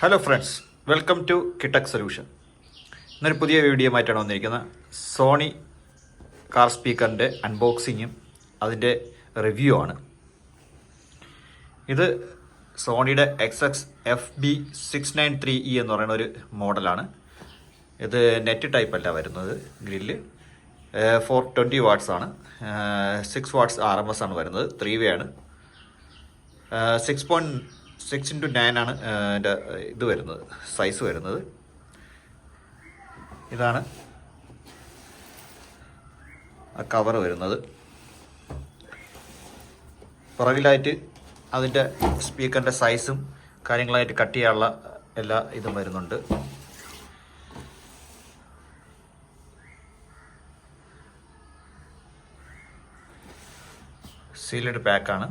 Hello friends, welcome to കിടെക് solution. ഇന്നൊരു പുതിയ വീഡിയോ ആയിട്ടാണ് വന്നിരിക്കുന്നത്. സോണി കാർ സ്പീക്കറിൻ്റെ അൺബോക്സിങ്ങും അതിൻ്റെ റിവ്യൂ ആണ്. ഇത് സോണിയുടെ XS-FB693E എന്ന് പറയുന്ന ഒരു മോഡലാണ്. ഇത് നെറ്റ് ടൈപ്പ് അല്ല വരുന്നത്. ഗ്രില്ല് 420 വാട്ട്സ് ആണ്. 6 വാട്ട്സ് RMS ആണ് വരുന്നത്. 3 വേ ആണ്. 6.6x9 ആണ് എൻ്റെ ഇത് വരുന്നത്, സൈസ് വരുന്നത്. ഇതാണ് ആ കവർ വരുന്നത്. പുറകിലായിട്ട് അതിൻ്റെ സ്പീക്കറിൻ്റെ സൈസും കാര്യങ്ങളായിട്ട് കട്ട് ചെയ്യാനുള്ള എല്ലാ ഇതും വരുന്നുണ്ട്. സീൽഡ് പാക്കാണ്.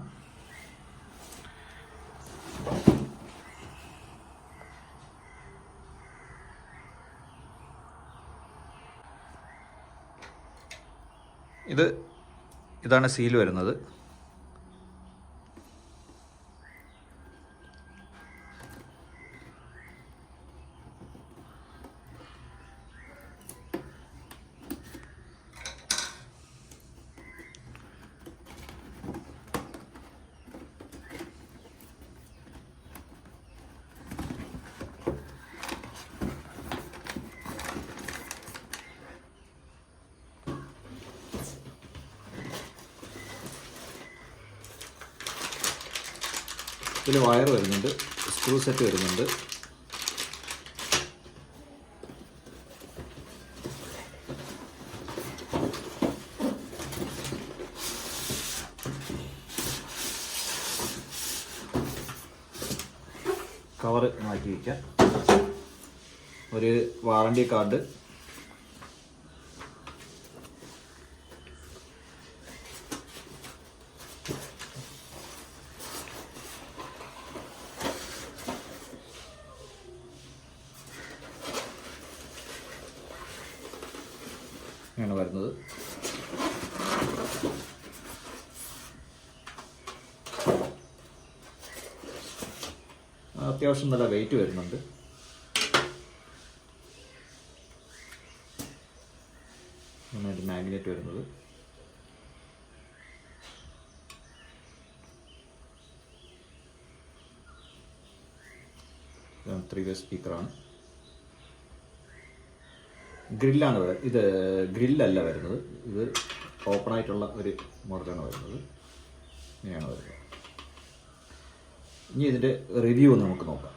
ഇതാണ് സീൽ വരുന്നത്. ഇതിൽ വയർ വരുന്നുണ്ട്, സ്ക്രൂ സെറ്റ് വരുന്നുണ്ട്. കവർ മാറ്റി വയ്ക്കാം. ഒരു വാറണ്ടി കാർഡ്, ആണ് വരുന്നത്. അത്യാവശ്യം നല്ല വെയിറ്റ് വരുന്നുണ്ട്. നന്നായിട്ട് മാഗ്നറ്റ് വരുന്നത്. ഇതാണ് 3 വേ സ്പീക്കറാണ്. ഗ്രില്ലാണ് വരുന്നത്. ഇത് ഗ്രില്ലല്ല വരുന്നത്, ഇത് ഓപ്പൺ ആയിട്ടുള്ള ഒരു മോഡലാണ് വരുന്നത്. ഇങ്ങനെയാണ് വരുന്നത്. ഇനി ഇതിൻ്റെ റിവ്യൂ ഒന്ന് നമുക്ക് നോക്കാം.